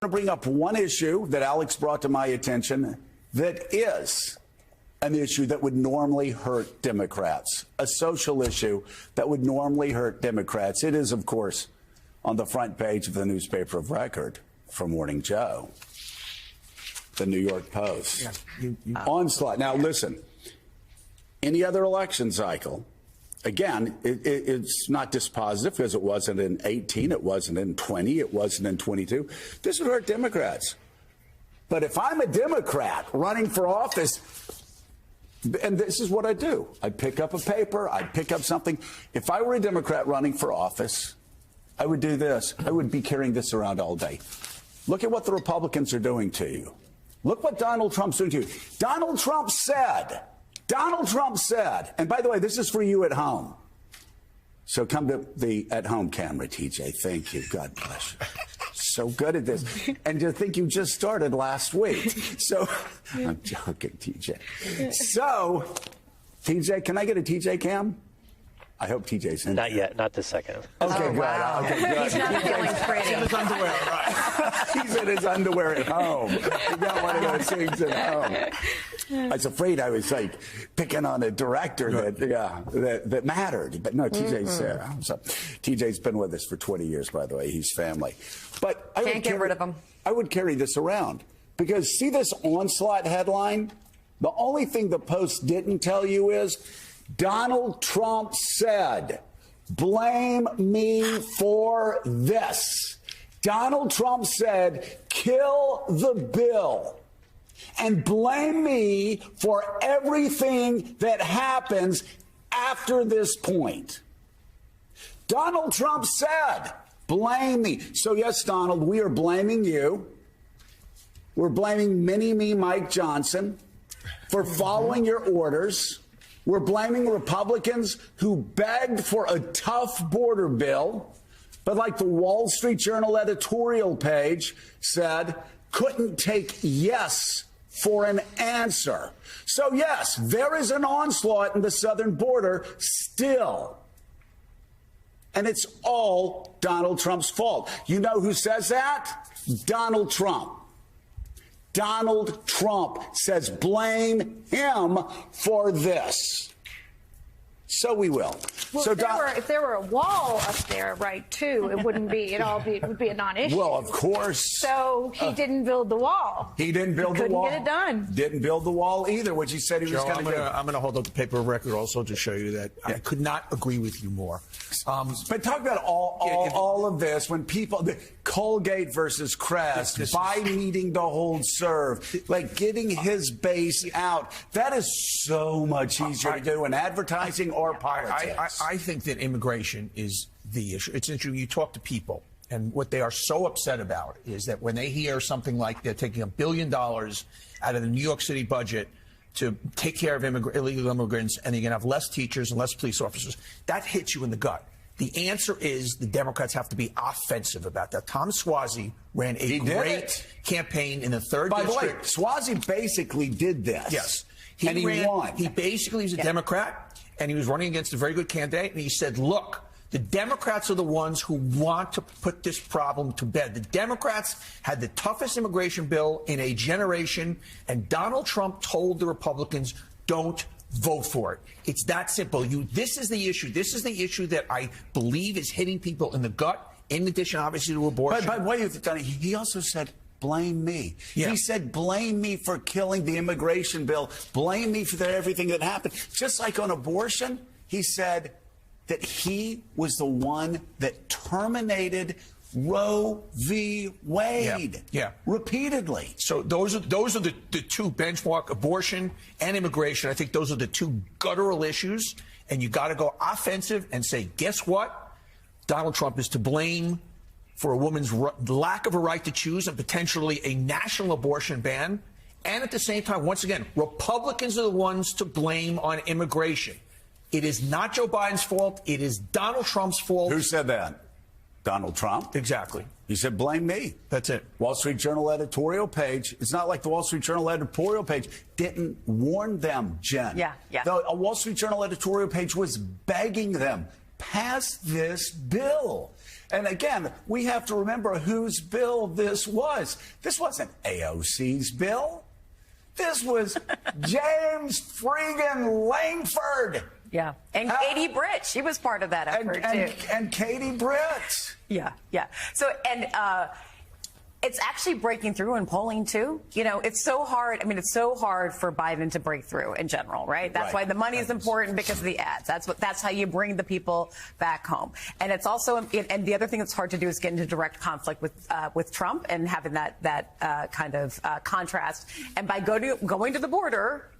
to bring up one issue that Alex brought to my attention that is an issue that would normally hurt Democrats, a social issue that would normally hurt Democrats. It is, of course, on the front page of the newspaper of record for Morning Joe, the New York Post. Onslaught. Now, listen, any other election cycle, again, it's not dispositive because it wasn't in 18, it wasn't in 20, it wasn't in 22. This would hurt Democrats. But if I'm a Democrat running for office, and this is what I do, I'd pick up a paper, I'd pick up something. If I were a Democrat running for office, I would do this. I would be carrying this around all day. Look at what the Republicans are doing to you. Look what Donald Trump's doing to you. Donald Trump said, and by the way, this is for you at home. So come to the at-home camera, TJ. Thank you. God bless you. So good at this. And to think you just started last week. So I'm joking, TJ. So, TJ, can I get a TJ cam? I hope TJ's in. Not yet. Not this second. Okay, good. Wow. Okay, good. He's not feeling pretty. He's in his underwear, right? He's in his underwear at home. He got one of those things at home. I was afraid I was like picking on a director that mattered, but no, TJ's there. So TJ's been with us for 20 years, by the way. He's family. But I Can't get rid of him. I would carry this around because see this onslaught headline? The only thing the Post didn't tell you is Donald Trump said, blame me for this. Donald Trump said, kill the bill and blame me for everything that happens after this point. Donald Trump said, blame me. So yes, Donald, we are blaming you. We're blaming Mini-Me Mike Johnson for following your orders. We're blaming Republicans who begged for a tough border bill, but like the Wall Street Journal editorial page said, couldn't take yes for an answer. So yes, there is an onslaught in the southern border still. And it's all Donald Trump's fault. You know who says that? Donald Trump. Donald Trump says blame him for this. So we will. Well, so if there were a wall up there, right, too, it wouldn't be, it would be a non-issue. Well, of course. So he didn't build the wall. He didn't build the wall. Couldn't get it done. Didn't build the wall either, which he said he was going to do. I'm going to hold up the paper of record also to show you that I could not agree with you more. But talk about all of this when people, the Colgate versus Crest, by needing to hold serve, like getting his base out. That is so much easier to do in advertising or politics. I think that immigration is the issue. It's interesting. You talk to people, and what they are so upset about is that when they hear something like they're taking $1 billion out of the New York City budget to take care of illegal immigrants, and you're going to have less teachers and less police officers, that hits you in the gut. The answer is the Democrats have to be offensive about that. Tom Suozzi ran a great campaign in the 3rd district. By the way, Suozzi basically did this. Yes. And he won. He basically was a Democrat, and he was running against a very good candidate, and he said, look, the Democrats are the ones who want to put this problem to bed. The Democrats had the toughest immigration bill in a generation, and Donald Trump told the Republicans, don't vote for it. It's that simple. This is the issue. This is the issue that I believe is hitting people in the gut, in addition, obviously, to abortion. But wait, he also said, blame me. Yeah. He said, blame me for killing the immigration bill. Blame me for everything that happened. Just like on abortion, he said that he was the one that terminated Roe v. Wade. Yeah. Repeatedly. So those are the two benchmark, abortion and immigration. I think those are the two guttural issues. And you got to go offensive and say, guess what? Donald Trump is to blame for a woman's lack of a right to choose and potentially a national abortion ban. And at the same time, once again, Republicans are the ones to blame on immigration. It is not Joe Biden's fault. It is Donald Trump's fault. Who said that? Donald Trump. Exactly. He said, blame me. That's it. Wall Street Journal editorial page. It's not like the Wall Street Journal editorial page didn't warn them, Jen. Yeah. The Wall Street Journal editorial page was begging them, pass this bill. And again, we have to remember whose bill this was. This wasn't AOC's bill. This was James Freaking Langford. Yeah. And Katie Britt, she was part of that effort, too. And Katie Britt. Yeah. So, and it's actually breaking through in polling, too. You know, it's so hard. I mean, it's so hard for Biden to break through in general, right? That's why the money is important, because of the ads. That's how you bring the people back home. And it's also, and the other thing that's hard to do is get into direct conflict with Trump and having that kind of contrast. And by going to the border,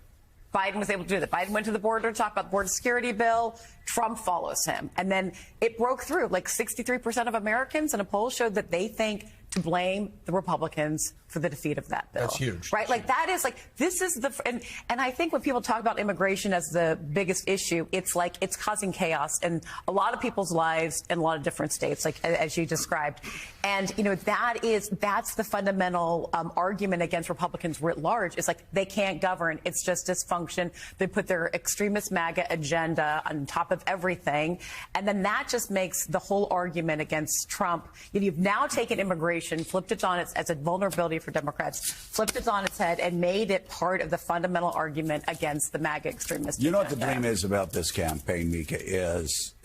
Biden was able to do that. Biden went to the border to talk about the border security bill. Trump follows him. And then it broke through. Like 63% of Americans in a poll showed that they think to blame the Republicans for the defeat of that bill. That's huge. Right? Like that is like, this is the, and I think when people talk about immigration as the biggest issue, it's like it's causing chaos in a lot of people's lives in a lot of different states, like as you described. And, you know, that's the fundamental argument against Republicans writ large. It's like they can't govern. It's just dysfunction. They put their extremist MAGA agenda on top of everything. And then that just makes the whole argument against Trump. You've now taken immigration, flipped it on its as a vulnerability for Democrats, flipped it on its head and made it part of the fundamental argument against the MAGA extremist. You know what the dream is about this campaign, Mika, is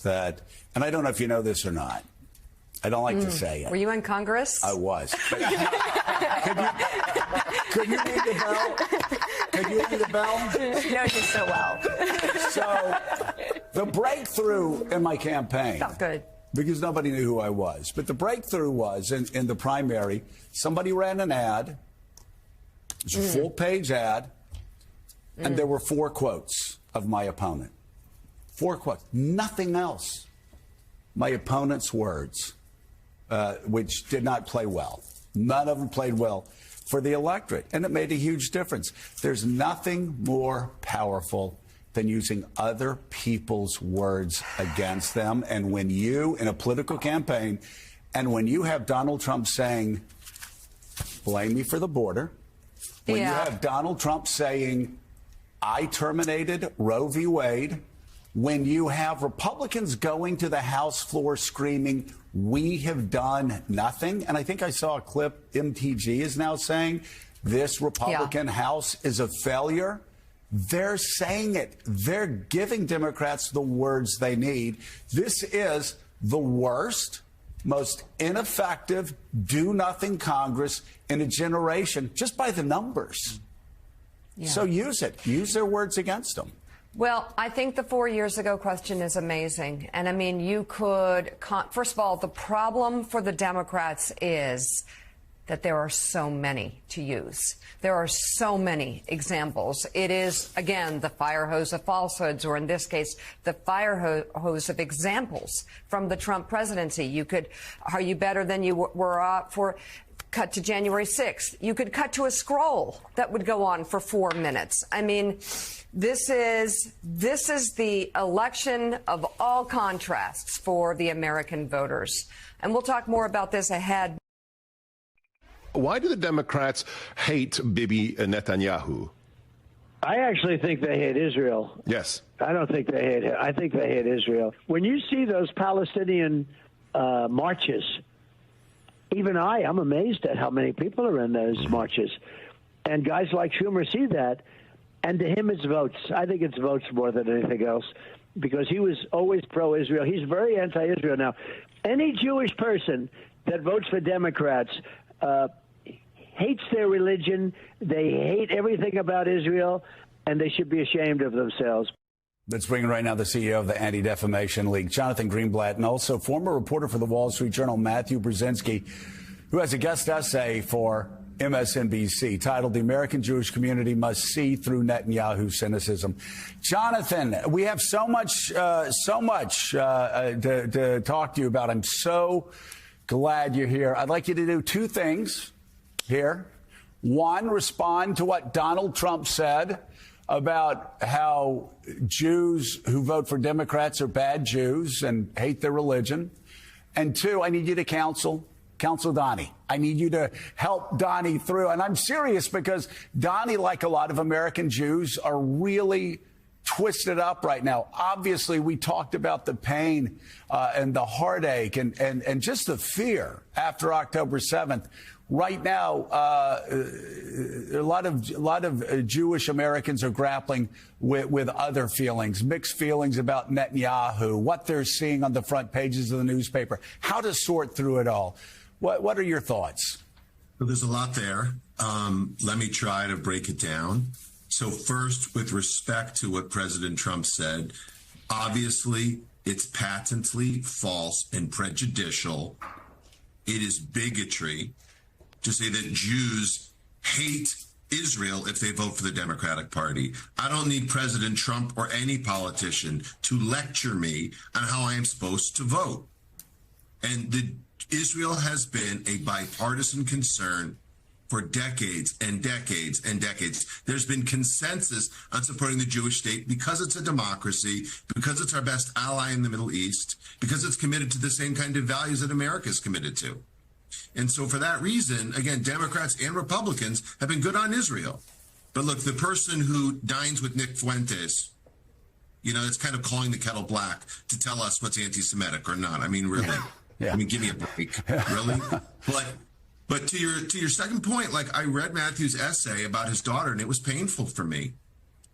that, and I don't know if you know this or not. I don't like to say it. Were you in Congress? I was. Could you ring the bell? Could you ring the bell? She knows you so well. So the breakthrough in my campaign. Felt good. Because nobody knew who I was. But the breakthrough was in the primary, somebody ran an ad. It was a full-page ad. And there were 4 quotes of my opponent. 4 quotes. Nothing else. My opponent's words, which did not play well. None of them played well for the electorate. And it made a huge difference. There's nothing more powerful than using other people's words against them. And when you, in a political campaign, and when you have Donald Trump saying, blame me for the border, when you have Donald Trump saying, I terminated Roe v. Wade, when you have Republicans going to the House floor screaming, we have done nothing. And I think I saw a clip, MTG is now saying, this Republican House is a failure. They're saying it. They're giving Democrats the words they need. This is the worst, most ineffective, do-nothing Congress in a generation, just by the numbers. So use it. Use their words against them. Well, I think the 4 years ago question is amazing. And I mean, you could, first of all, the problem for the Democrats is that there are so many to use. There are so many examples. It is, again, the fire hose of falsehoods, or in this case, the fire hose of examples from the Trump presidency. You could, are you better than you were for cut to January 6th? You could cut to a scroll that would go on for 4 minutes. I mean, this is the election of all contrasts for the American voters. And we'll talk more about this ahead. Why do the Democrats hate Bibi Netanyahu? I actually think they hate Israel. Yes. I don't think they hate it. I think they hate Israel. When you see those Palestinian marches, even I'm amazed at how many people are in those marches. And guys like Schumer see that, and to him it's votes. I think it's votes more than anything else, because he was always pro-Israel. He's very anti-Israel now. Any Jewish person that votes for Democrats hates their religion, they hate everything about Israel, and they should be ashamed of themselves. Let's bring in right now the CEO of the Anti-Defamation League, Jonathan Greenblatt, and also former reporter for the Wall Street Journal, Matthew Brzezinski, who has a guest essay for MSNBC titled "The American Jewish Community Must See Through Netanyahu's Cynicism." Jonathan, we have so much to talk to you about. I'm so glad you're here. I'd like you to do 2 things here. 1, respond to what Donald Trump said about how Jews who vote for Democrats are bad Jews and hate their religion. And 2, I need you to counsel Donnie. I need you to help Donnie through. And I'm serious, because Donnie, like a lot of American Jews, are really twisted up right now. Obviously, we talked about the pain and the heartache and just the fear after October 7th. Right now, a lot of Jewish Americans are grappling with other feelings, mixed feelings about Netanyahu, what they're seeing on the front pages of the newspaper, how to sort through it all. What are your thoughts? Well, there's a lot there. Let me try to break it down. So first, with respect to what President Trump said, obviously it's patently false and prejudicial. It is bigotry to say that Jews hate Israel if they vote for the Democratic Party. I don't need President Trump or any politician to lecture me on how I am supposed to vote. And Israel has been a bipartisan concern for decades and decades and decades. There's been consensus on supporting the Jewish state because it's a democracy, because it's our best ally in the Middle East, because it's committed to the same kind of values that America is committed to. And so for that reason, again, Democrats and Republicans have been good on Israel. But look, the person who dines with Nick Fuentes, it's kind of calling the kettle black to tell us what's anti-Semitic or not. I mean, really. Yeah. I mean, give me a break. Really? But to your second point, I read Matthew's essay about his daughter, and it was painful for me.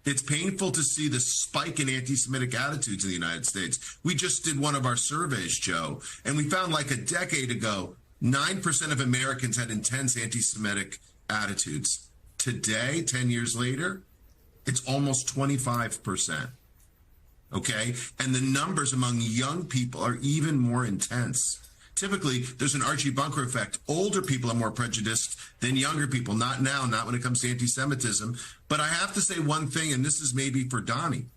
It's painful to see the spike in anti-Semitic attitudes in the United States. We just did one of our surveys, Joe, and we found a decade ago, 9% of Americans had intense anti-Semitic attitudes. Today, 10 years later, it's almost 25%. Okay? And the numbers among young people are even more intense. Typically, there's an Archie Bunker effect. Older people are more prejudiced than younger people. Not now, not when it comes to anti-Semitism. But I have to say one thing, and this is maybe for Donnie,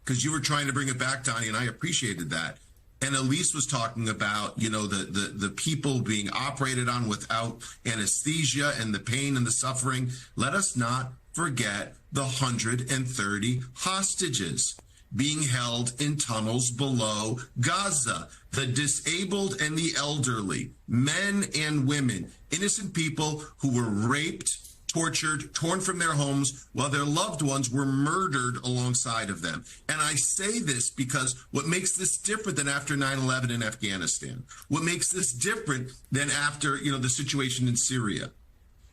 because you were trying to bring it back, Donnie, and I appreciated that. And Elise was talking about, the people being operated on without anesthesia and the pain and the suffering. Let us not forget the 130 hostages being held in tunnels below Gaza, the disabled and the elderly, men and women, innocent people who were raped, tortured, torn from their homes while their loved ones were murdered alongside of them. And I say this because what makes this different than after 9/11 in Afghanistan, what makes this different than after, the situation in Syria,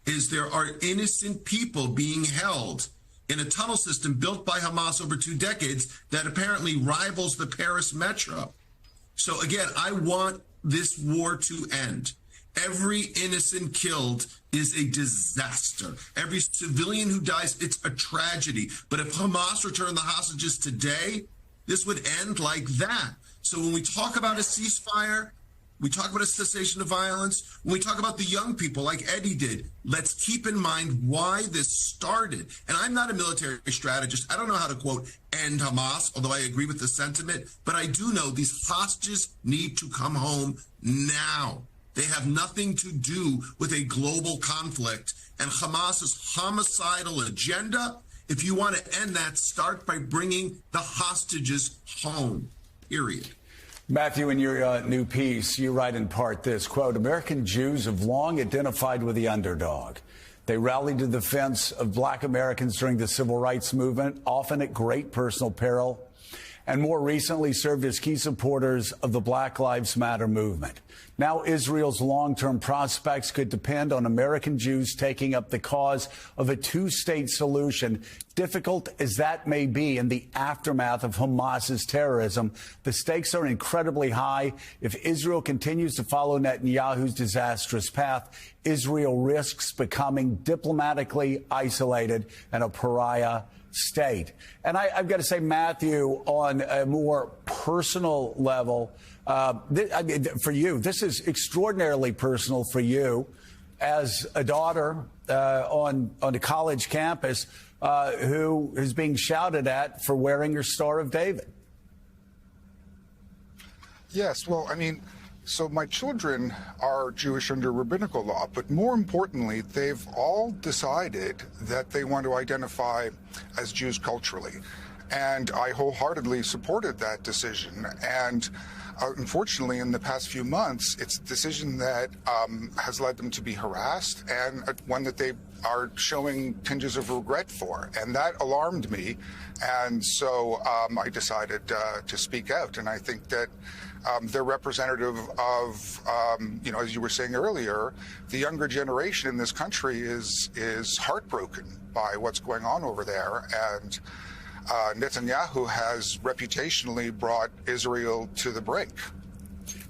is there are innocent people being held in a tunnel system built by Hamas over 2 decades that apparently rivals the Paris metro. So again, I want this war to end. Every innocent killed is a disaster. Every civilian who dies, it's a tragedy. But if Hamas returned the hostages today, this would end like that. So when we talk about a ceasefire, we talk about a cessation of violence, when we talk about the young people like Eddie did, let's keep in mind why this started. And I'm not a military strategist. I don't know how to, quote, end Hamas, although I agree with the sentiment. But I do know these hostages need to come home now. They have nothing to do with a global conflict and Hamas's homicidal agenda. If you want to end that, start by bringing the hostages home, period. Matthew, in your new piece, you write in part this, quote, American Jews have long identified with the underdog. They rallied to the defense of black Americans during the civil rights movement, often at great personal peril, and more recently served as key supporters of the Black Lives Matter movement. Now Israel's long-term prospects could depend on American Jews taking up the cause of a two-state solution, difficult as that may be in the aftermath of Hamas's terrorism. The stakes are incredibly high. If Israel continues to follow Netanyahu's disastrous path, Israel risks becoming diplomatically isolated and a pariah state. And I've got to say, Matthew, on a more personal level, for you, this is extraordinarily personal for you as a daughter on a college campus who is being shouted at for wearing your Star of David. Yes, well, so my children are Jewish under rabbinical law, but more importantly, they've all decided that they want to identify as Jews culturally. And I wholeheartedly supported that decision. And unfortunately, in the past few months, it's a decision that has led them to be harassed, and one that they are showing tinges of regret for. And that alarmed me. And so I decided to speak out. And I think that they're representative of, as you were saying earlier, the younger generation in this country is heartbroken by what's going on over there. And Netanyahu has reputationally brought Israel to the brink.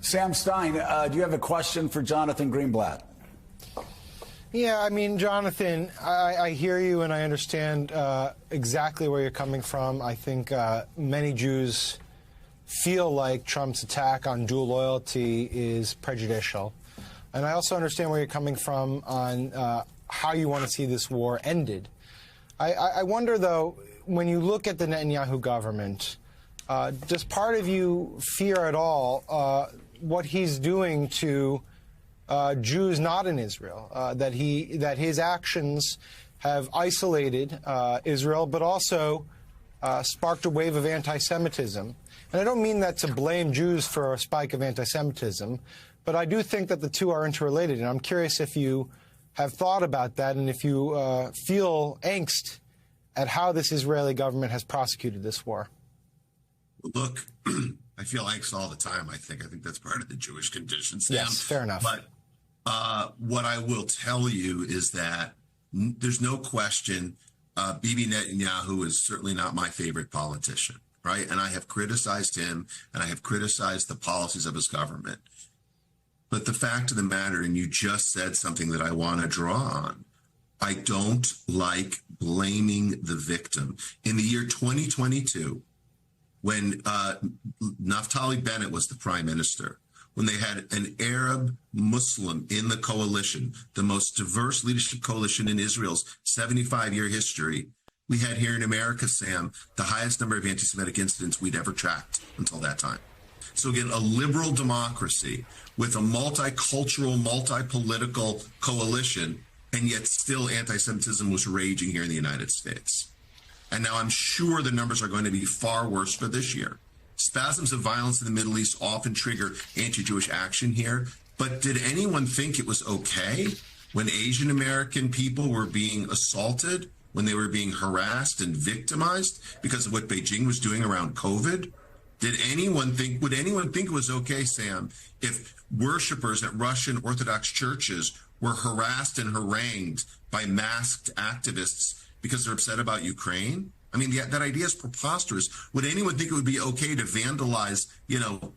Sam Stein, do you have a question for Jonathan Greenblatt? Yeah, I mean, Jonathan, I hear you and I understand exactly where you're coming from. I think many Jews feel like Trump's attack on dual loyalty is prejudicial. And I also understand where you're coming from on how you want to see this war ended. I wonder, though, when you look at the Netanyahu government, does part of you fear at all what he's doing to Jews not in Israel, that his actions have isolated Israel, but also sparked a wave of anti-Semitism? And I don't mean that to blame Jews for a spike of anti-Semitism, but I do think that the two are interrelated. And I'm curious if you have thought about that and if you feel angst at how this Israeli government has prosecuted this war. Look, I feel angst all the time, I think. I think that's part of the Jewish condition, Sam. Yes, fair enough. But what I will tell you is that there's no question Bibi Netanyahu is certainly not my favorite politician, right? And I have criticized him, and I have criticized the policies of his government. But the fact of the matter, and you just said something that I want to draw on, I don't like blaming the victim. In the year 2022, when Naftali Bennett was the prime minister, when they had an Arab Muslim in the coalition, the most diverse leadership coalition in Israel's 75-year history, we had here in America, Sam, the highest number of anti-Semitic incidents we'd ever tracked until that time. So again, a liberal democracy with a multicultural, multi-political coalition, and yet still anti-Semitism was raging here in the United States. And now I'm sure the numbers are going to be far worse for this year. Spasms of violence in the Middle East often trigger anti-Jewish action here. But did anyone think it was okay when Asian American people were being assaulted, when they were being harassed and victimized because of what Beijing was doing around COVID? Would anyone think it was okay, Sam, if worshipers at Russian Orthodox churches were harassed and harangued by masked activists because they're upset about Ukraine? I mean, that idea is preposterous. Would anyone think it would be okay to vandalize,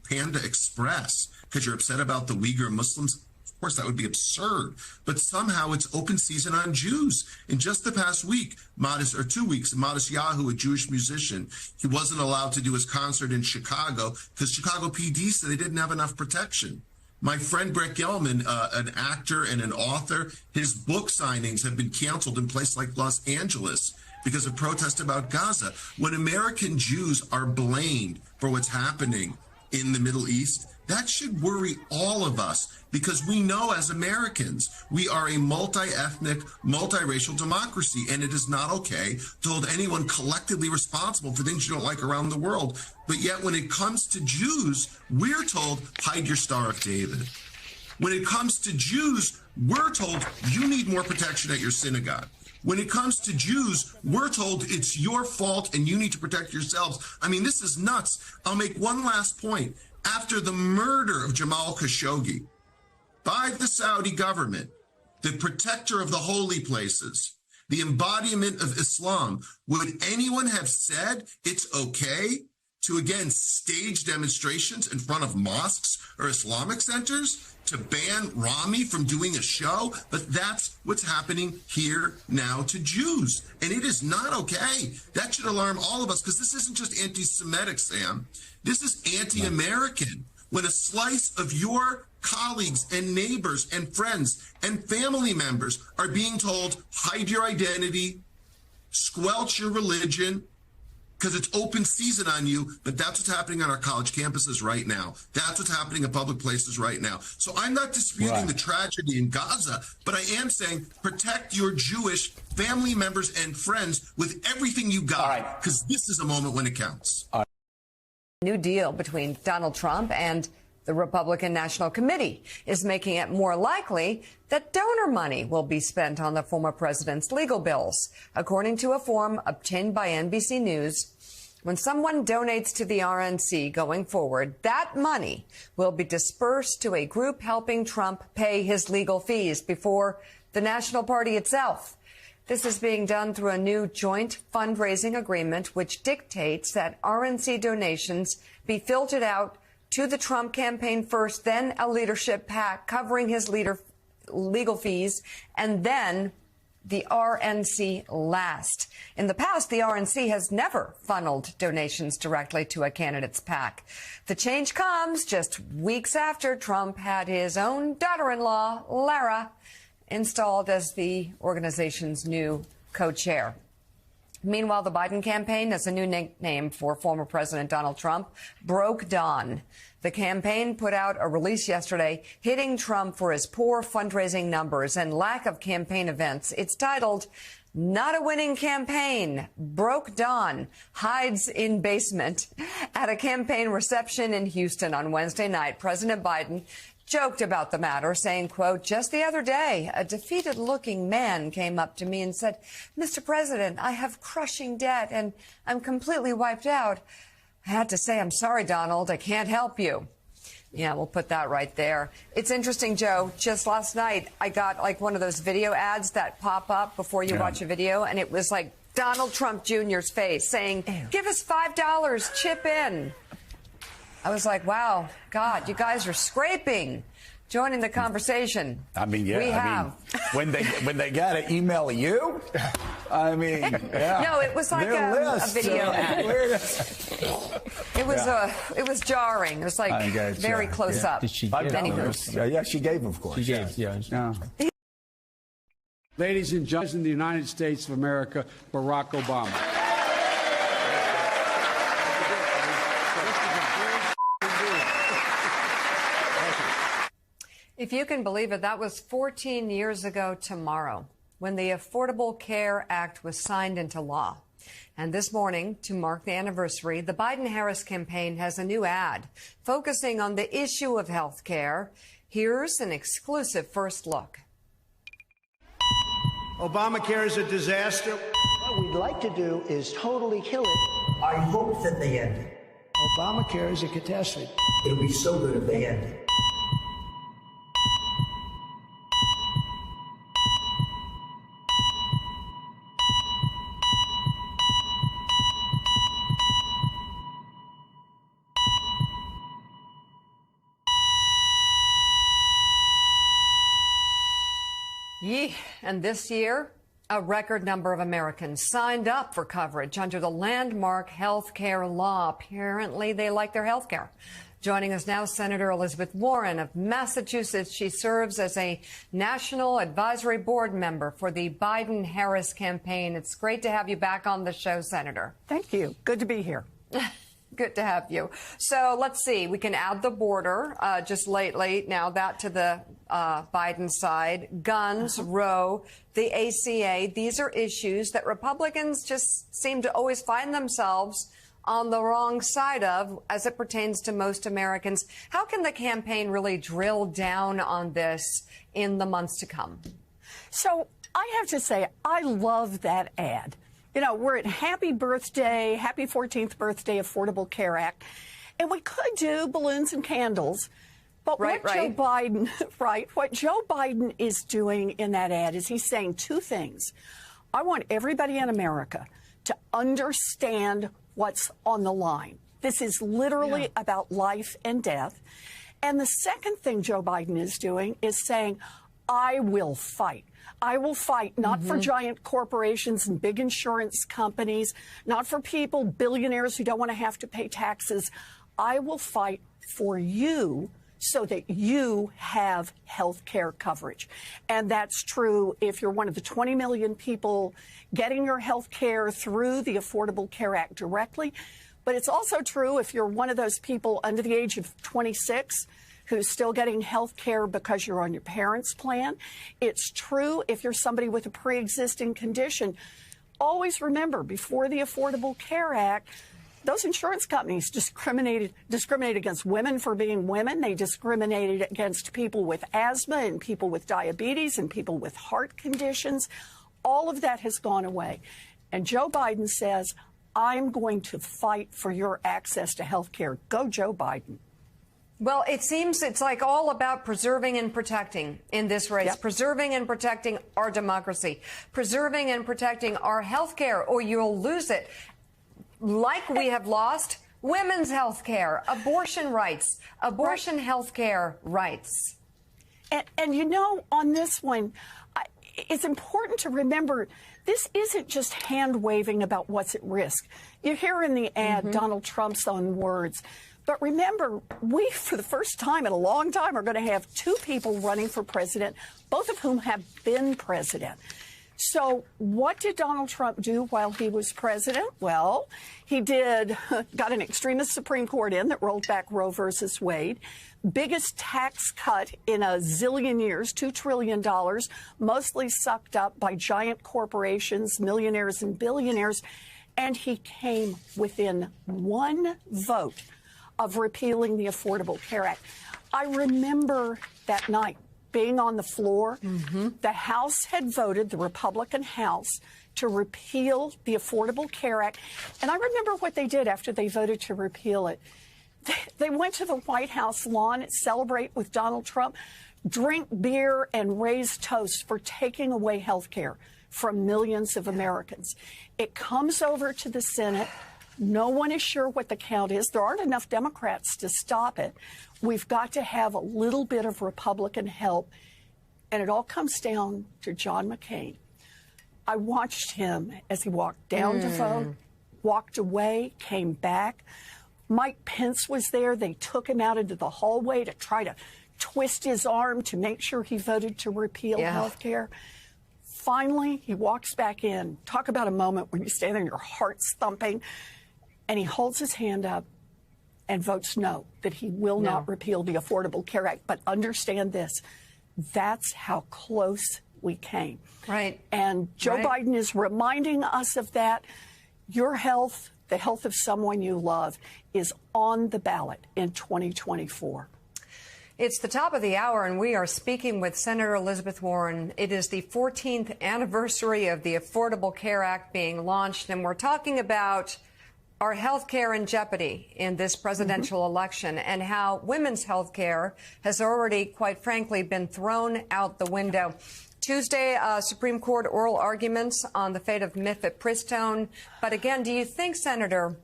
Panda Express because you're upset about the Uyghur Muslims? Of course, that would be absurd. But somehow it's open season on Jews. In just the past week, 2 weeks, Modest Yahoo, a Jewish musician, he wasn't allowed to do his concert in Chicago because Chicago PD said they didn't have enough protection. My friend Brett Gelman, an actor and an author, his book signings have been canceled in places like Los Angeles because of protests about Gaza. When American Jews are blamed for what's happening in the Middle East, that should worry all of us, because we know as Americans, we are a multi-ethnic, multiracial democracy, and it is not okay to hold anyone collectively responsible for things you don't like around the world. But yet when it comes to Jews, we're told, hide your Star of David. When it comes to Jews, we're told you need more protection at your synagogue. When it comes to Jews, we're told it's your fault and you need to protect yourselves. I mean, this is nuts. I'll make one last point. After the murder of Jamal Khashoggi by the Saudi government, the protector of the holy places, the embodiment of Islam, would anyone have said it's okay to, again, stage demonstrations in front of mosques or Islamic centers, to ban Rami from doing a show? But that's what's happening here now to Jews. And it is not okay. That should alarm all of us, because this isn't just anti-Semitic, Sam. This is anti-American. When a slice of your colleagues and neighbors and friends and family members are being told, hide your identity, squelch your religion, because it's open season on you. But that's what's happening on our college campuses right now. That's what's happening in public places right now. So I'm not disputing the tragedy in Gaza, but I am saying protect your Jewish family members and friends with everything you got, because this is a moment when it counts. New deal between Donald Trump and the Republican National Committee is making it more likely that donor money will be spent on the former president's legal bills. According to a form obtained by NBC News, when someone donates to the RNC going forward, that money will be dispersed to a group helping Trump pay his legal fees before the National Party itself. This is being done through a new joint fundraising agreement, which dictates that RNC donations be filtered out to the Trump campaign first, then a leadership PAC covering his legal fees, and then the RNC last. In the past, the RNC has never funneled donations directly to a candidate's PAC. The change comes just weeks after Trump had his own daughter-in-law, Lara, installed as the organization's new co-chair. Meanwhile, the Biden campaign has a new nickname for former President Donald Trump, Broke Dawn. The campaign put out a release yesterday hitting Trump for his poor fundraising numbers and lack of campaign events. It's titled, Not a Winning Campaign. Broke Dawn hides in basement. At a campaign reception in Houston on Wednesday night, President Biden joked about the matter, saying, quote, just the other day, a defeated-looking man came up to me and said, Mr. President, I have crushing debt and I'm completely wiped out. I had to say, I'm sorry, Donald, I can't help you. Yeah, we'll put that right there. It's interesting, Joe. Just last night, I got like one of those video ads that pop up before you watch a video, and it was like Donald Trump Jr.'s face saying, give us $5, chip in. I was like, wow, God, you guys are scraping, joining the conversation. I mean, yeah, we have. When they got to email you, I mean, yeah. No, it was like a video ad. It was jarring. It was like very close up. Did she give? Yeah, she gave, of course. She gave, yeah. Ladies and gentlemen, in the United States of America, Barack Obama. If you can believe it, that was 14 years ago tomorrow when the Affordable Care Act was signed into law. And this morning, to mark the anniversary, the Biden-Harris campaign has a new ad focusing on the issue of health care. Here's an exclusive first look. Obamacare is a disaster. What we'd like to do is totally kill it. I hope that they end it. Obamacare is a catastrophe. It'll be so good if they end it. And this year, a record number of Americans signed up for coverage under the landmark health care law. Apparently, they like their health care. Joining us now, Senator Elizabeth Warren of Massachusetts. She serves as a National Advisory Board member for the Biden-Harris campaign. It's great to have you back on the show, Senator. Thank you. Good to be here. Good to have you. So let's see. We can add the border just lately. Now that to the Biden side. Guns, Roe, the ACA. These are issues that Republicans just seem to always find themselves on the wrong side of as it pertains to most Americans. How can the campaign really drill down on this in the months to come? So I have to say, I love that ad. You know, we're at happy 14th birthday, Affordable Care Act, and we could do balloons and candles. But what Joe Biden is doing in that ad is he's saying two things. I want everybody in America to understand what's on the line. This is literally about life and death. And the second thing Joe Biden is doing is saying, I will fight. I will fight not for giant corporations and big insurance companies, not for people, billionaires who don't want to have to pay taxes. I will fight for you so that you have health care coverage. And that's true if you're one of the 20 million people getting your health care through the Affordable Care Act directly. But it's also true if you're one of those people under the age of 26 who's still getting health care because you're on your parents' plan. It's true if you're somebody with a pre-existing condition. Always remember, before the Affordable Care Act, those insurance companies discriminated against women for being women. They discriminated against people with asthma and people with diabetes and people with heart conditions. All of that has gone away. And Joe Biden says, I'm going to fight for your access to health care. Go, Joe Biden. Well, it seems it's like all about preserving and protecting in this race, Yep. preserving and protecting our democracy, preserving and protecting our health care, or you'll lose it. Like we have lost women's health care, abortion rights, abortion health care rights. And you know, on this one, it's important to remember this isn't just hand waving about what's at risk. You hear in the ad Donald Trump's own words. But remember, we, for the first time in a long time, are going to have two people running for president, both of whom have been president. So what did Donald Trump do while he was president? Well, he got an extremist Supreme Court in that rolled back Roe versus Wade. Biggest tax cut in a zillion years, $2 trillion, mostly sucked up by giant corporations, millionaires and billionaires. And he came within one vote of repealing the Affordable Care Act. I remember that night being on the floor. The House had voted, the Republican House, to repeal the Affordable Care Act. And I remember what they did after they voted to repeal it. They went to the White House lawn and celebrate with Donald Trump, drink beer and raise toasts for taking away health care from millions of Americans. It comes over to the Senate. No one is sure what the count is. There aren't enough Democrats to stop it. We've got to have a little bit of Republican help. And it all comes down to John McCain. I watched him as he walked down to vote, walked away, came back. Mike Pence was there. They took him out into the hallway to try to twist his arm to make sure he voted to repeal health care. Finally, he walks back in. Talk about a moment when you stand there and your heart's thumping. And he holds his hand up and votes no, that he will not repeal the Affordable Care Act. But understand this, that's how close we came. Right. And Joe Biden is reminding us of that. Your health, the health of someone you love, is on the ballot in 2024. It's the top of the hour, and we are speaking with Senator Elizabeth Warren. It is the 14th anniversary of the Affordable Care Act being launched, and we're talking about our health care in jeopardy in this presidential election and how women's health care has already, quite frankly, been thrown out the window. Tuesday, Supreme Court oral arguments on the fate of mifepristone. But again, do you think, Senator,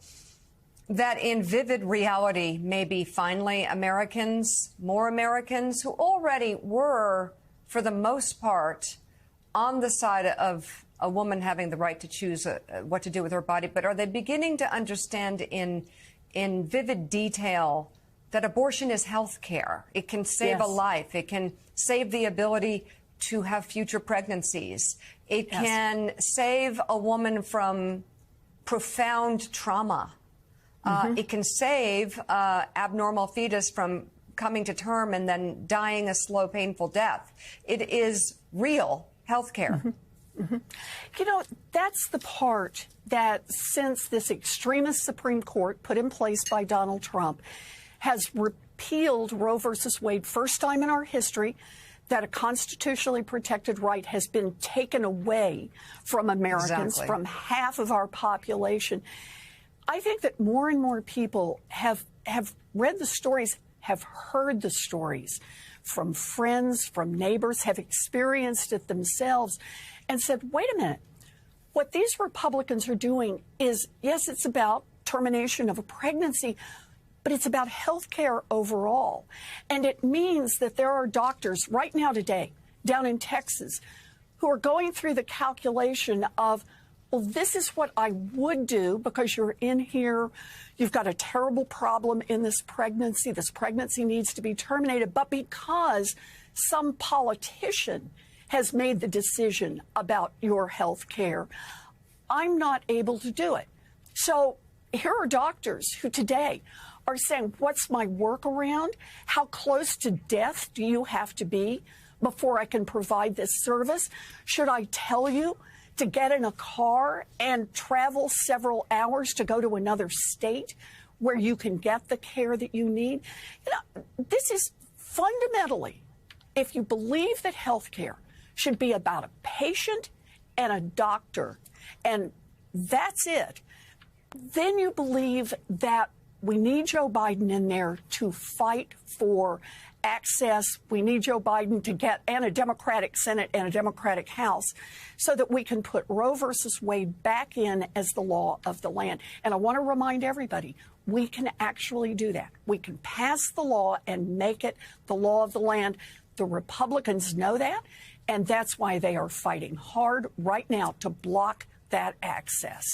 that in vivid reality, maybe finally Americans, more Americans who already were, for the most part, on the side of a woman having the right to choose what to do with her body, but are they beginning to understand in vivid detail that abortion is health care? It can save a life. It can save the ability to have future pregnancies. It can save a woman from profound trauma. It can save abnormal fetus from coming to term and then dying a slow, painful death. It is real health care. You know, that's the part that since this extremist Supreme Court put in place by Donald Trump has repealed Roe versus Wade, first time in our history that a constitutionally protected right has been taken away from Americans, from half of our population. I think that more and more people have read the stories, have heard the stories from friends, from neighbors, have experienced it themselves, and said, wait a minute, what these Republicans are doing is, yes, it's about termination of a pregnancy, but it's about health care overall. And it means that there are doctors right now today down in Texas who are going through the calculation of, well, this is what I would do because you're in here, you've got a terrible problem in this pregnancy needs to be terminated, but because some politician has made the decision about your health care, I'm not able to do it. So here are doctors who today are saying, what's my workaround? How close to death do you have to be before I can provide this service? Should I tell you to get in a car and travel several hours to go to another state where you can get the care that you need. You know, this is fundamentally, if you believe that health care should be about a patient and a doctor, and that's it, then you believe that we need Joe Biden in there to fight for access. We need Joe Biden to get and a Democratic Senate and a Democratic House so that we can put Roe versus Wade back in as the law of the land. And I want to remind everybody, we can actually do that. We can pass the law and make it the law of the land. The Republicans know that, and that's why they are fighting hard right now to block that access.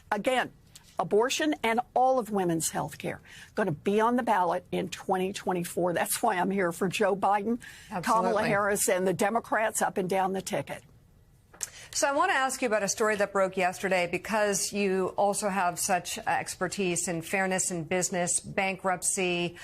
Again, abortion and all of women's health care going to be on the ballot in 2024. That's why I'm here for Joe Biden, Kamala Harris, and the Democrats up and down the ticket. So I want to ask you about a story that broke yesterday because you also have such expertise in fairness in business, bankruptcy,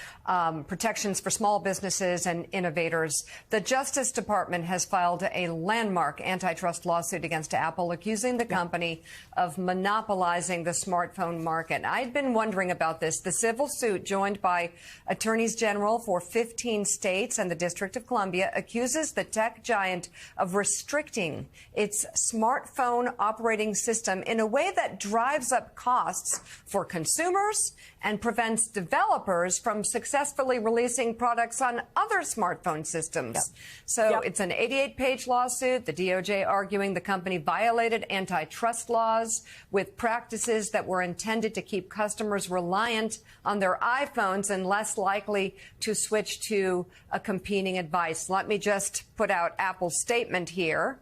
protections for small businesses and innovators. The Justice Department has filed a landmark antitrust lawsuit against Apple, accusing the company of monopolizing the smartphone market. I'd been wondering about this. The civil suit, joined by attorneys general for 15 states and the District of Columbia, accuses the tech giant of restricting its smartphone operating system in a way that drives up costs for consumers and prevents developers from successfully releasing products on other smartphone systems. So it's an 88-page lawsuit, the DOJ arguing the company violated antitrust laws with practices that were intended to keep customers reliant on their iPhones and less likely to switch to a competing device. Let me just put out Apple's statement here.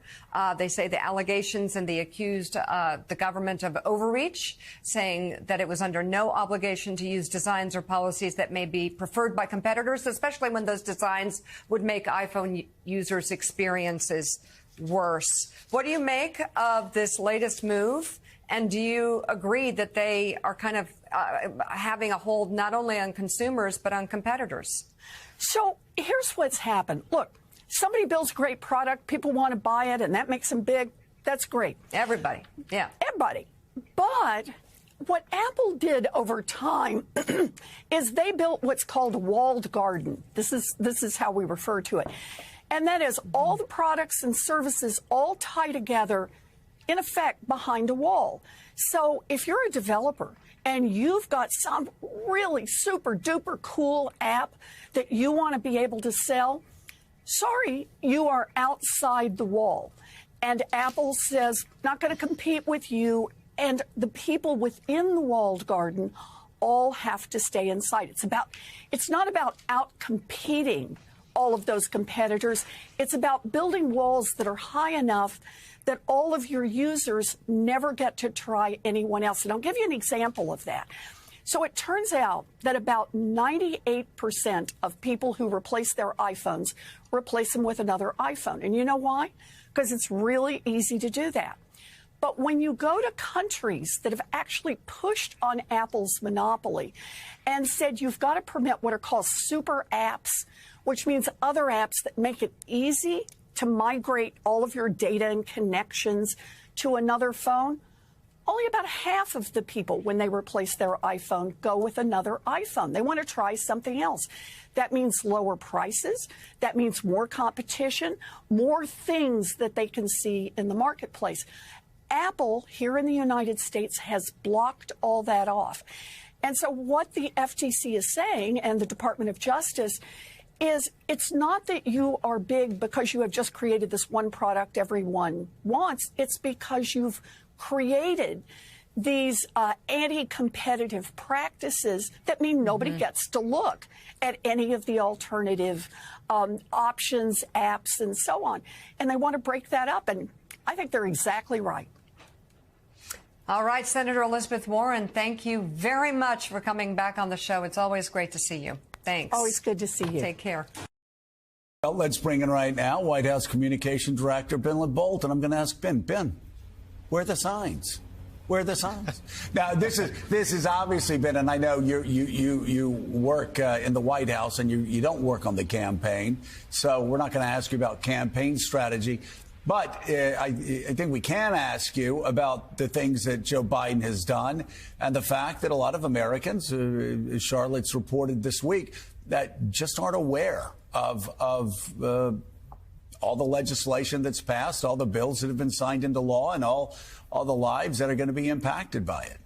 They say the allegations and the accused the government of overreach, saying that it was under no obligation to use designs or policies that may be preferred by competitors, especially when those designs would make iPhone users' experiences worse. What do you make of this latest move? And do you agree that they are kind of having a hold not only on consumers, but on competitors? So here's what's happened. Look, somebody builds a great product, people want to buy it, and that makes them big. That's great. Everybody. Yeah. Everybody. But what Apple did over time is they built what's called a walled garden. This is how we refer to it. And that is all the products and services all tie together, in effect, behind a wall. So if you're a developer and you've got some really super duper cool app that you want to be able to sell, sorry, you are outside the wall. And Apple says, not going to compete with you. And the people within the walled garden all have to stay inside. It's not about out-competing all of those competitors. It's about building walls that are high enough that all of your users never get to try anyone else. And I'll give you an example of that. So it turns out that about 98% of people who replace their iPhones replace them with another iPhone. And you know why? Because it's really easy to do that. But when you go to countries that have actually pushed on Apple's monopoly and said you've got to permit what are called super apps, which means other apps that make it easy to migrate all of your data and connections to another phone, only about half of the people, when they replace their iPhone, go with another iPhone. They want to try something else. That means lower prices. That means more competition, more things that they can see in the marketplace. Apple, here in the United States, has blocked all that off. And so what the FTC is saying, and the Department of Justice, is it's not that you are big because you have just created this one product everyone wants. It's because you've created these anti-competitive practices that mean nobody gets to look at any of the alternative options, apps, and so on. And they want to break that up, and I think they're exactly right. All right, Senator Elizabeth Warren, thank you very much for coming back on the show. It's always great to see you. Thanks. Always good to see you. Take care. Well, let's bring in right now White House Communication Director Ben LaBolt, and I'm going to ask Ben, where are the signs? Where are the signs? Now, this has obviously been, and I know you work in the White House and you don't work on the campaign, so we're not going to ask you about campaign strategy. But I think we can ask you about the things that Joe Biden has done and the fact that a lot of Americans, as Charlotte's reported this week, that just aren't aware of all the legislation that's passed, all the bills that have been signed into law, and all the lives that are going to be impacted by it.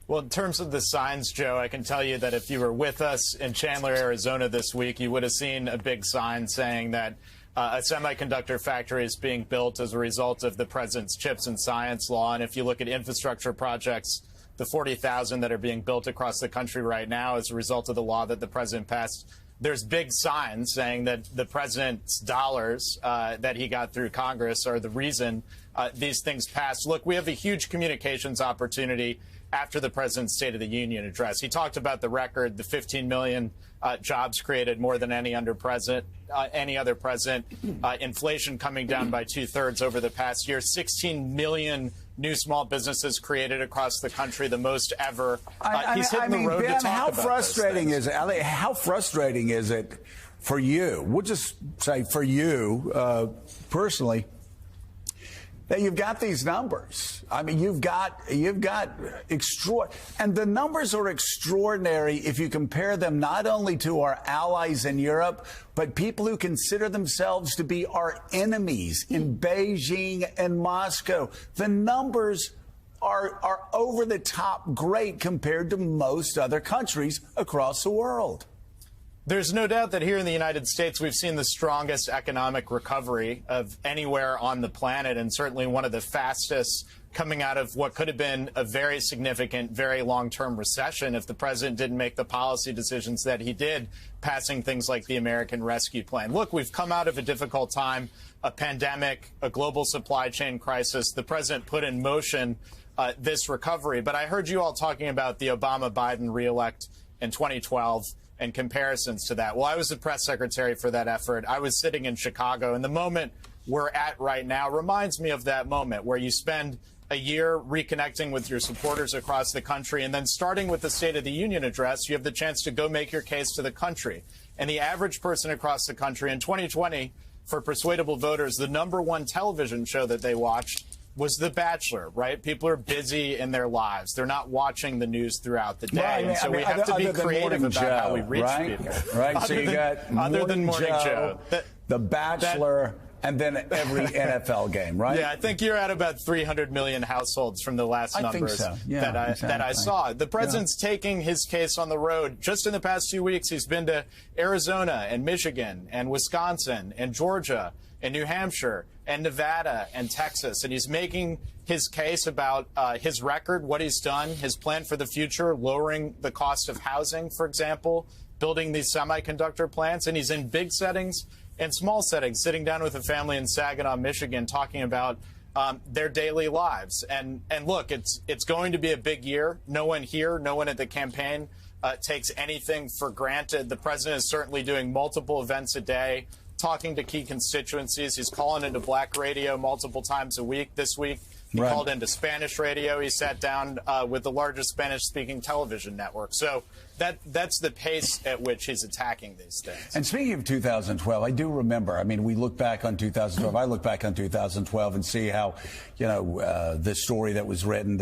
Well, in terms of the signs, Joe, I can tell you that if you were with us in Chandler, Arizona this week, you would have seen a big sign saying that a semiconductor factory is being built as a result of the president's CHIPS and Science law. And if you look at infrastructure projects, the 40,000 that are being built across the country right now as a result of the law that the president passed, there's big signs saying that the president's dollars that he got through Congress are the reason these things passed. Look, we have a huge communications opportunity after the president's State of the Union address. He talked about the record, the 15 million jobs created, more than any other president. Inflation coming down by 2/3 over the past year. 16 million new small businesses created across the country, the most ever. He's hitting the road to talk how about frustrating is it? How frustrating is it for you? We'll just say for you personally, that you've got these numbers. I mean, you've got and the numbers are extraordinary if you compare them not only to our allies in Europe, but people who consider themselves to be our enemies in Beijing and Moscow. The numbers are over the top great compared to most other countries across the world. There's no doubt that here in the United States, we've seen the strongest economic recovery of anywhere on the planet, and certainly one of the fastest coming out of what could have been a very significant, very long-term recession if the president didn't make the policy decisions that he did, passing things like the American Rescue Plan. Look, we've come out of a difficult time, a pandemic, a global supply chain crisis. The president put in motion this recovery. But I heard you all talking about the Obama-Biden reelect in 2012. And comparisons to that. Well, I was the press secretary for that effort. I was sitting in Chicago, and the moment we're at right now reminds me of that moment where you spend a year reconnecting with your supporters across the country, and then starting with the State of the Union address, you have the chance to go make your case to the country. And the average person across the country in 2020, for persuadable voters, the #1 television show that they watched was The Bachelor, right? People are busy in their lives. They're not watching the news throughout the day. Right, and so we have to be creative about how we reach people. Right, so you got other than Morning Joe, The Bachelor, and then every NFL game, right? Yeah, I think you're at about 300 million households from the last numbers that I saw. The president's taking his case on the road. Just in the past 2 weeks, he's been to Arizona and Michigan and Wisconsin and Georgia and New Hampshire and Nevada and Texas. And he's making his case about his record, what he's done, his plan for the future, lowering the cost of housing, for example, building these semiconductor plants. And he's in big settings and small settings, sitting down with a family in Saginaw, Michigan, talking about their daily lives. And look, it's going to be a big year. No one here, no one at the campaign takes anything for granted. The president is certainly doing multiple events a day, talking to key constituencies. He's calling into black radio multiple times a week. This week, he called into Spanish radio. He sat down with the largest Spanish-speaking television network. So that's the pace at which he's attacking these things. And speaking of 2012, I do remember, I mean, we look back on 2012. I look back on 2012 and see how, the story that was written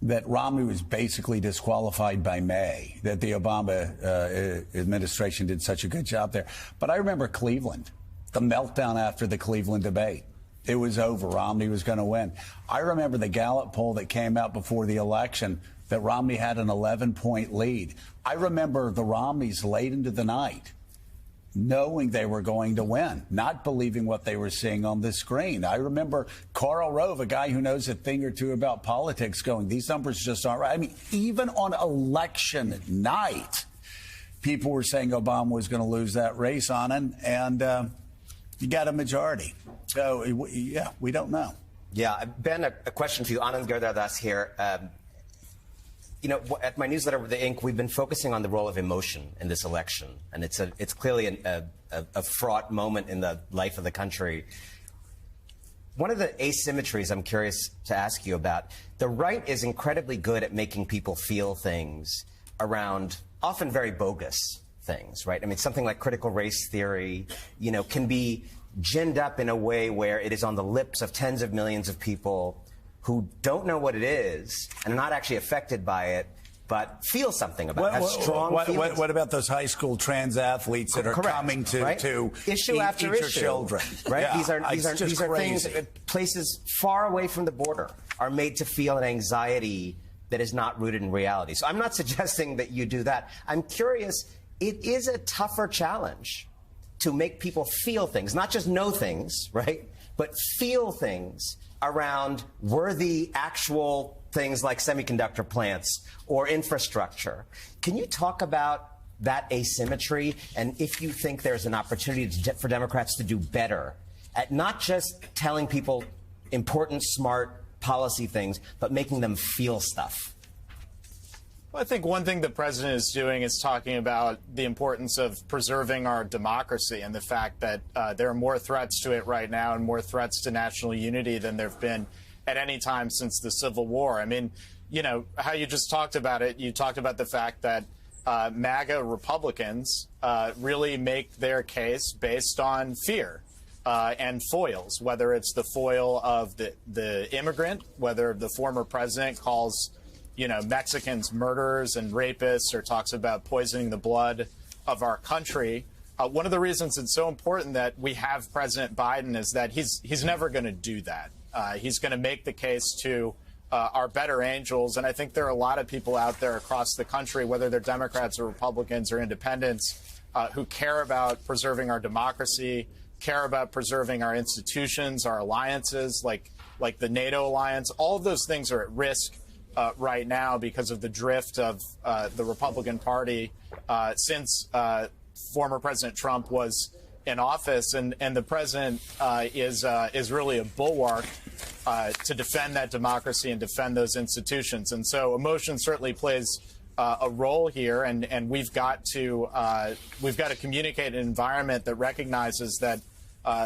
that Romney was basically disqualified by May, that the Obama administration did such a good job there. But I remember Cleveland, the meltdown after the Cleveland debate. It was over. Romney was going to win. I remember the Gallup poll that came out before the election that Romney had an 11-point lead. I remember the Romneys late into the night knowing they were going to win, not believing what they were seeing on the screen. I remember Karl Rove, a guy who knows a thing or two about politics, going, these numbers just aren't right. I mean, even on election night, people were saying Obama was going to lose that race on it, and you got a majority. So, yeah, we don't know. Yeah, Ben, a question for you. Anand Giridharadas here. At my newsletter, The Ink, we've been focusing on the role of emotion in this election, and it's clearly a fraught moment in the life of the country. One of the asymmetries I'm curious to ask you about, the right is incredibly good at making people feel things around often very bogus things, right? I mean, something like critical race theory, can be ginned up in a way where it is on the lips of tens of millions of people who don't know what it is and are not actually affected by it, but feel something about it, have strong feelings. What about those high school trans athletes that are coming to issue after eat issue, your children? Right? Yeah, These are things, places far away from the border are made to feel an anxiety that is not rooted in reality. So I'm not suggesting that you do that. I'm curious, it is a tougher challenge to make people feel things, not just know things, right? But feel things around worthy, actual things like semiconductor plants or infrastructure. Can you talk about that asymmetry and if you think there's an opportunity for Democrats to do better at not just telling people important, smart policy things, but making them feel stuff? Well, I think one thing the president is doing is talking about the importance of preserving our democracy and the fact that there are more threats to it right now and more threats to national unity than there have been at any time since the Civil War. I mean, you know, how you just talked about it, you talked about the fact that MAGA Republicans really make their case based on fear and foils, whether it's the foil of the immigrant, whether the former president calls Mexicans murderers and rapists or talks about poisoning the blood of our country. One of the reasons it's so important that we have President Biden is that he's never going to do that. He's going to make the case to our better angels. And I think there are a lot of people out there across the country, whether they're Democrats or Republicans or independents, who care about preserving our democracy, care about preserving our institutions, our alliances, like the NATO alliance. All of those things are at risk right now because of the drift of the Republican Party since former President Trump was in office, and the president is really a bulwark to defend that democracy and defend those institutions. And so emotion certainly plays a role here, and we've got to communicate an environment that recognizes that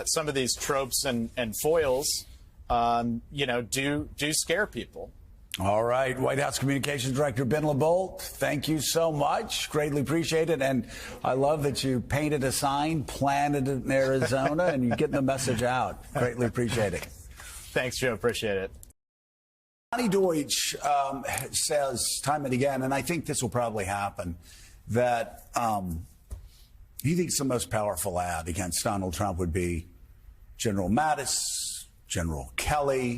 some of these tropes and foils, do scare people. All right, White House Communications Director Ben LaBolt, thank you so much. Greatly appreciate it. And I love that you painted a sign, planted it in Arizona, and you're getting the message out. Greatly appreciate it. Thanks, Joe. Appreciate it. Bonnie Deutsch says time and again, and I think this will probably happen, that he thinks the most powerful ad against Donald Trump would be General Mattis, General Kelly,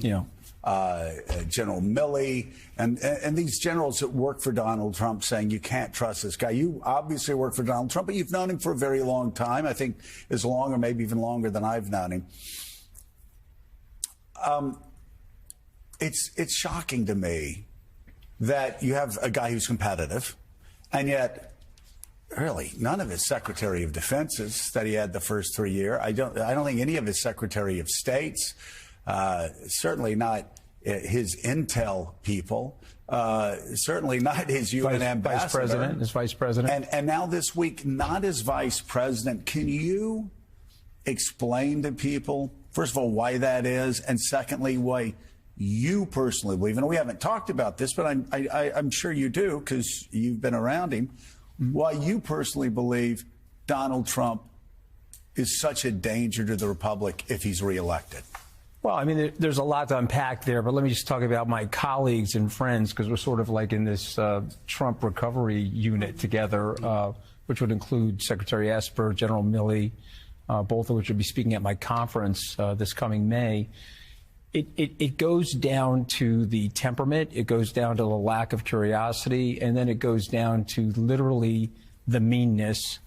General Milley, and these generals that work for Donald Trump saying you can't trust this guy. You obviously work for Donald Trump, but you've known him for a very long time. I think as long or maybe even longer than I've known him. It's shocking to me that you have a guy who's competitive, and yet really none of his Secretary of Defenses that he had the first 3 years. I don't think any of his Secretary of States. Certainly not his intel people, certainly not his UN ambassador. His vice president. And now this week, not his vice president. Can you explain to people, first of all, why that is, and secondly, why you personally believe, and we haven't talked about this, but I'm sure you do because you've been around him, why you personally believe Donald Trump is such a danger to the republic if he's reelected? Well, I mean, there's a lot to unpack there, but let me just talk about my colleagues and friends, because we're sort of like in this Trump recovery unit together, which would include Secretary Esper, General Milley, both of which will be speaking at my conference this coming May. It goes down to the temperament, it goes down to the lack of curiosity, and then it goes down to literally the meanness,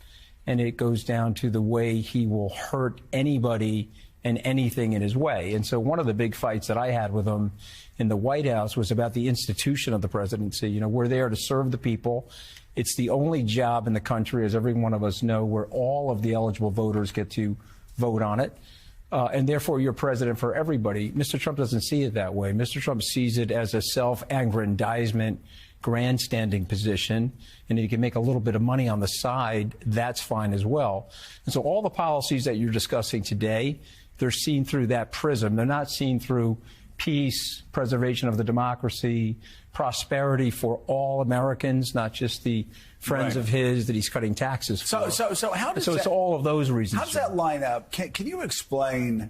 and it goes down to the way he will hurt anybody and anything in his way. And so one of the big fights that I had with him in the White House was about the institution of the presidency. You know, we're there to serve the people. It's the only job in the country, as every one of us know, where all of the eligible voters get to vote on it. And therefore, you're president for everybody. Mr. Trump doesn't see it that way. Mr. Trump sees it as a self-aggrandizement, grandstanding position, and if you can make a little bit of money on the side, that's fine as well. And so all the policies that you're discussing today, they're seen through that prism. They're not seen through peace, preservation of the democracy, prosperity for all Americans, not just the friends of his that he's cutting taxes for. So how does it's all of those reasons. How does that line up? Can you explain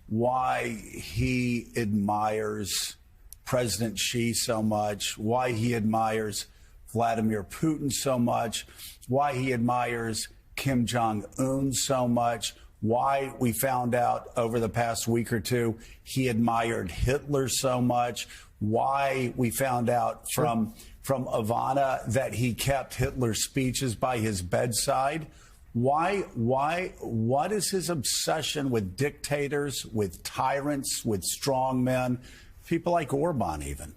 why he admires President Xi so much, why he admires Vladimir Putin so much, why he admires Kim Jong-un so much, why we found out over the past week or two he admired Hitler so much, why we found out from Ivana that he kept Hitler's speeches by his bedside? What is his obsession with dictators, with tyrants, with strongmen, people like Orban even?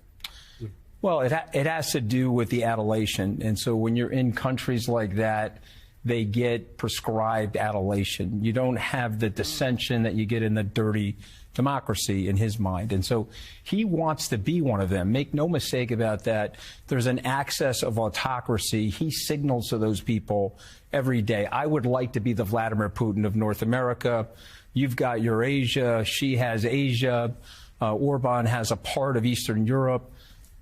Well, it has to do with the adulation. And so when you're in countries like that, they get prescribed adulation. You don't have the dissension that you get in the dirty democracy in his mind. And so he wants to be one of them. Make no mistake about that. There's an access of autocracy. He signals to those people every day. I would like to be the Vladimir Putin of North America. You've got Eurasia. She has Asia. Orban has a part of Eastern Europe.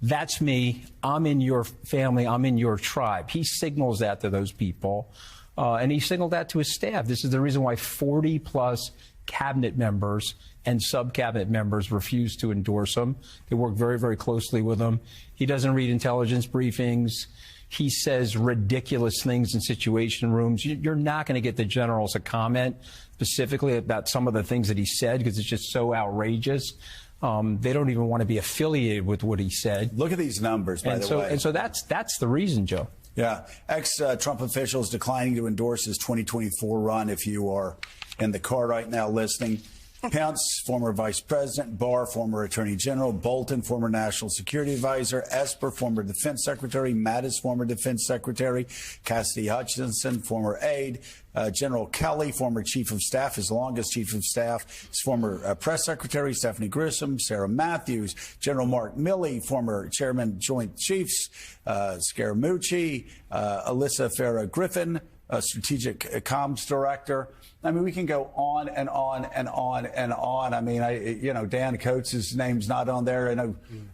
That's me. I'm in your family. I'm in your tribe. He signals that to those people. And he signaled that to his staff. This is the reason why 40-plus cabinet members and sub-cabinet members refuse to endorse him. They work very, very closely with him. He doesn't read intelligence briefings. He says ridiculous things in situation rooms. You're not going to get the generals to comment specifically about some of the things that he said because it's just so outrageous. They don't even want to be affiliated with what he said. Look at these numbers, by the way. And so that's the reason, Joe. Yeah. Ex-Trump officials declining to endorse his 2024 run if you are in the car right now listening. Pence, former vice president. Barr, former attorney general. Bolton, former national security advisor. Esper, former defense secretary. Mattis, former defense secretary. Cassidy Hutchinson, former aide. General Kelly, former chief of staff, his longest chief of staff. His former press secretary, Stephanie Grissom. Sarah Matthews. General Mark Milley, former chairman, Joint Chiefs. Scaramucci. Alyssa Farah Griffin, strategic comms director. I mean, we can go on and on and on and on. I mean, Dan Coates' name's not on there.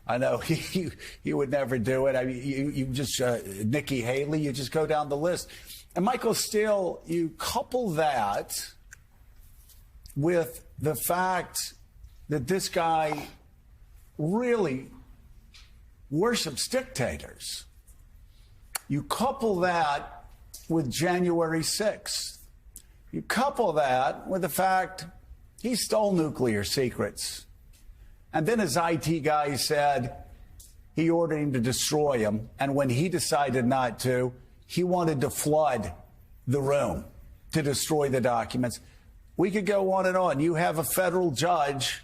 I know he would never do it. I mean, you just Nikki Haley. You just go down the list. And Michael Steele, you couple that with the fact that this guy really worships dictators. You couple that with January 6th. You couple that with the fact he stole nuclear secrets. And then his IT guy said he ordered him to destroy them. And when he decided not to, he wanted to flood the room to destroy the documents. We could go on and on. You have a federal judge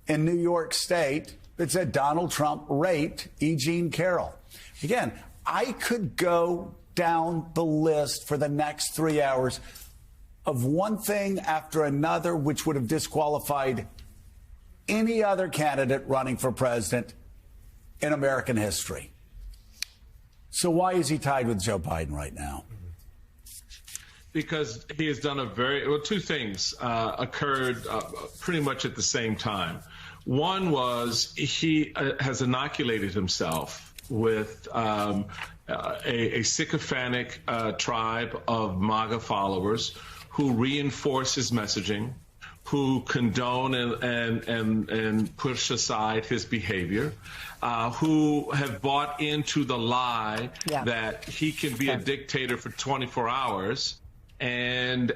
in New York State that said Donald Trump raped E. Jean Carroll. Again, I could go down the list for the next 3 hours of one thing after another, which would have disqualified any other candidate running for president in American history. So why is he tied with Joe Biden right now? Because he has done two things occurred pretty much at the same time. One was he has inoculated himself with a sycophantic tribe of MAGA followers who reinforce his messaging, who condone and push aside his behavior, who have bought into the lie that he can be a dictator for 24 hours and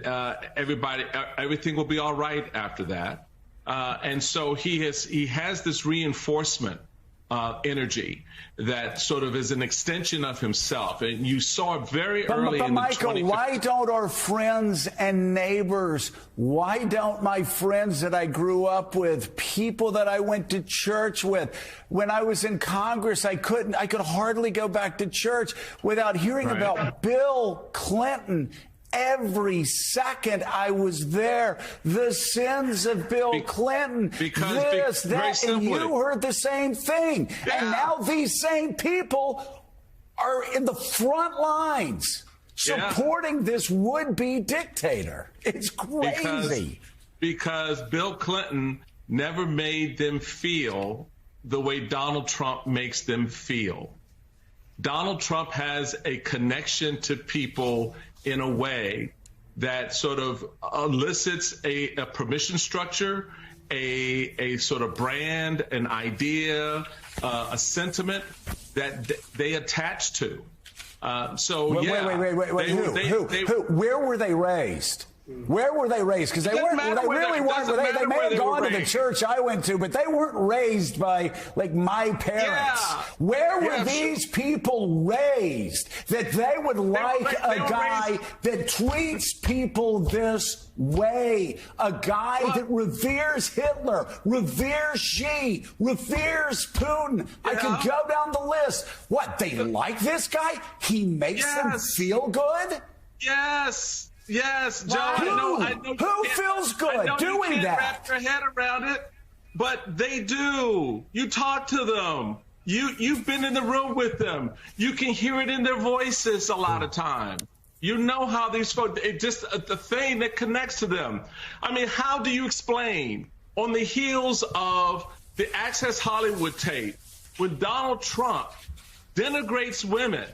everything will be all right after that. And so he has this reinforcement energy that sort of is an extension of himself. And you saw it very early in the Michael, why don't our friends and neighbors, why don't my friends that I grew up with, people that I went to church with, when I was in Congress, I could hardly go back to church without hearing about Bill Clinton. Every second I was there, the sins of Bill Clinton, this, that, and you heard the same thing. Yeah. And now these same people are in the front lines supporting this would-be dictator. It's crazy. Because Bill Clinton never made them feel the way Donald Trump makes them feel. Donald Trump has a connection to people in a way that sort of elicits a permission structure, a sort of brand, an idea, a sentiment that they attach to. So wait, yeah. Wait. Who? Where were they raised? Where were they raised? Because they weren't. They really weren't. They may have gone to the church I went to, but they weren't raised by like my parents. Yeah. Where were these people raised that they would like a guy that treats people this way? A guy that reveres Hitler, reveres Xi, reveres Putin. I could go down the list. What? They like this guy? He makes them feel good? Yes, John. I know who feels good doing that? Wrap your head around it, but they do. You talk to them. You've been in the room with them. You can hear it in their voices a lot of times. You know how these folks. It's just the thing that connects to them. I mean, how do you explain on the heels of the Access Hollywood tape when Donald Trump denigrates women,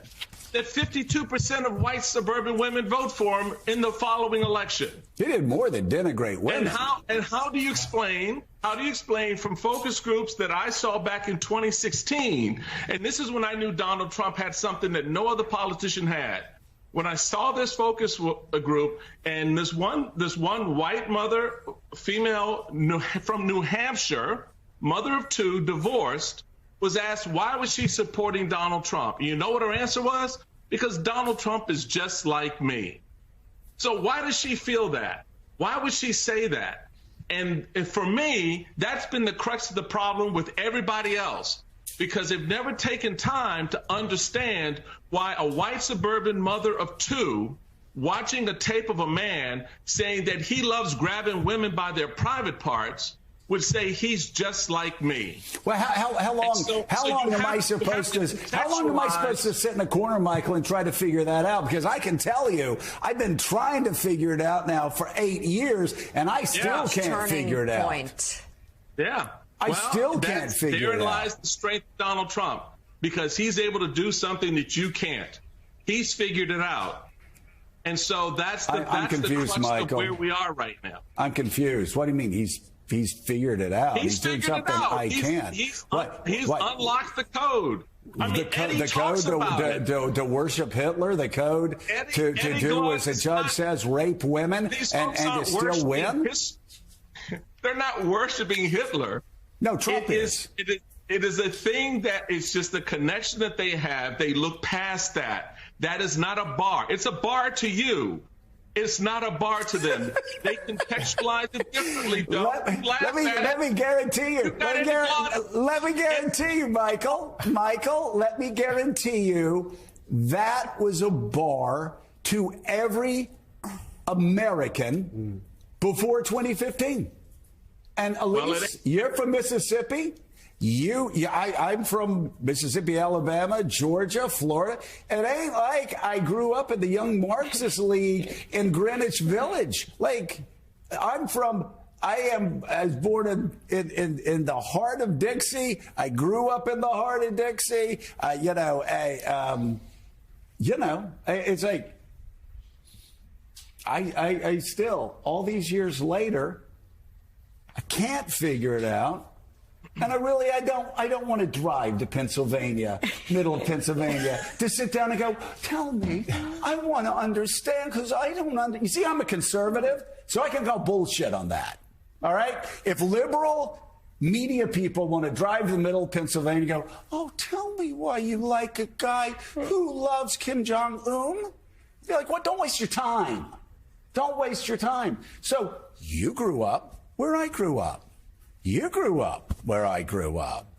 that 52% of white suburban women vote for him in the following election? He did more than denigrate women. And how do you explain from focus groups that I saw back in 2016, and this is when I knew Donald Trump had something that no other politician had. When I saw this focus group and this one white mother, female from New Hampshire, mother of two, divorced, was asked why was she supporting Donald Trump? You know what her answer was? Because Donald Trump is just like me. So why does she feel that? Why would she say that? And for me, that's been the crux of the problem with everybody else, because they've never taken time to understand why a white suburban mother of two watching a tape of a man saying that he loves grabbing women by their private parts would say he's just like me. Well, how long am I supposed to sit in a corner, Michael, and try to figure that out? Because I can tell you, I've been trying to figure it out now for 8 years, and I still can't figure it out. Yeah. I still can't figure it out. Therein lies the strength of Donald Trump, because he's able to do something that you can't. He's figured it out. And so that's the crux of where we are right now. I'm confused. What do you mean he's figured it out? He's doing something I can't. He's unlocked the code. I mean, the code to worship Hitler, the code to do, as the judge says, rape women and to still win? They're not worshiping Hitler. No, Trump is. It is a thing that it's just the connection that they have. They look past that. That is not a bar. It's a bar to you. It's not a bar to them. They contextualize it differently, though. Let me guarantee you. Let me guarantee you, Michael. Michael, let me guarantee you that was a bar to every American before 2015. And Elise, you're from Mississippi. I'm from Mississippi, Alabama, Georgia, Florida. It ain't like I grew up in the Young Marxist League in Greenwich Village. Like, I was born in the heart of Dixie. I grew up in the heart of Dixie. It's like I still, all these years later, I can't figure it out. And I don't want to drive to Pennsylvania, middle of Pennsylvania, to sit down and go, tell me, I want to understand, because I don't understand. You see, I'm a conservative, so I can call bullshit on that. All right? If liberal media people want to drive to the middle of Pennsylvania and go, oh, tell me why you like a guy who loves Kim Jong-un. Be like, what? Don't waste your time. Don't waste your time. So you grew up where I grew up. You grew up where I grew up.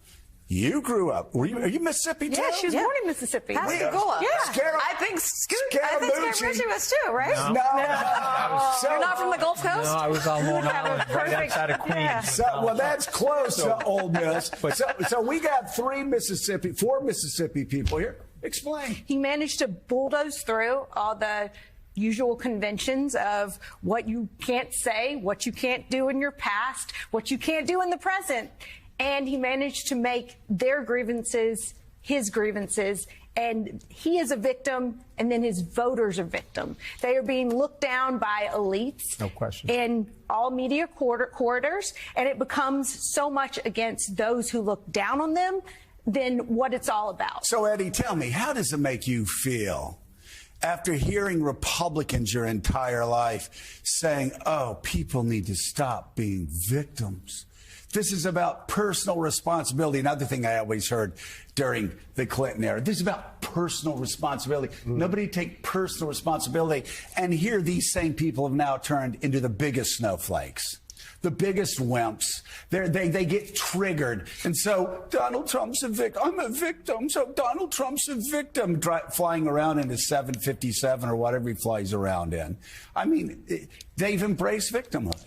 You grew up. Are you Mississippi too? Yeah, she was born in Mississippi. Pascagoula. Yeah. I think Scaramucci was too, right? No. You're not from the Gulf Coast? No, I was on Long Island, right outside of Queens. Yeah. Well, that's close to Ole Miss. So we got four Mississippi people here. Explain. He managed to bulldoze through all the usual conventions of what you can't say, what you can't do in your past, what you can't do in the present. And he managed to make their grievances his grievances. And he is a victim, and then his voters are victim. They are being looked down by elites. No question. In all media corridors, and it becomes so much against those who look down on them than what it's all about. So, Eddie, tell me, how does it make you feel after hearing Republicans your entire life saying, oh, people need to stop being victims? This is about personal responsibility. Another thing I always heard during the Clinton era, this is about personal responsibility. Nobody take personal responsibility. And here these same people have now turned into the biggest snowflakes, the biggest wimps. They get triggered. And so Donald Trump's a victim. I'm a victim. So Donald Trump's a victim, flying around in his 757 or whatever he flies around in. I mean, they've embraced victimhood.